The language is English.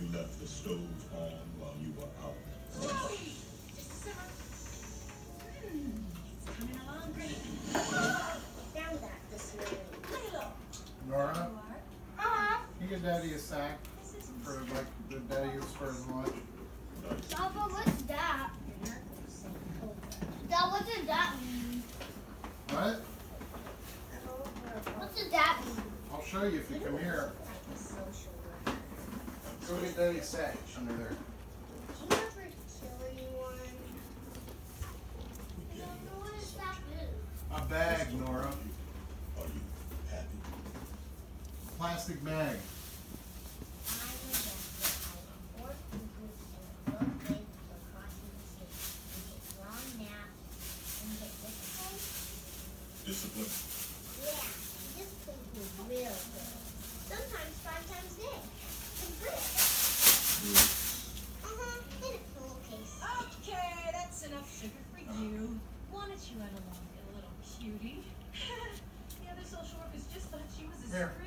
you left the stove on while you were out. Whoa! Just a simmer. It's coming along great. Found that this morning. Lilo. Nora, Uh-huh. you get Daddy a sack for like the Daddy uses for his lunch. Papa, what's that? Dad, what does that mean? What? What does that mean? I'll show you if you come here. Go get Daddy's sack under there. Do you ever kill anyone? What does that mean? A bag, Nora. Are you happy? Plastic bag. Discipline. Yeah, this place is real good. Sometimes 5 times a day. It's great. In a pillowcase. Okay, that's enough sugar for you. Why don't you run along, you little cutie? The other social workers just thought she was a Here. screw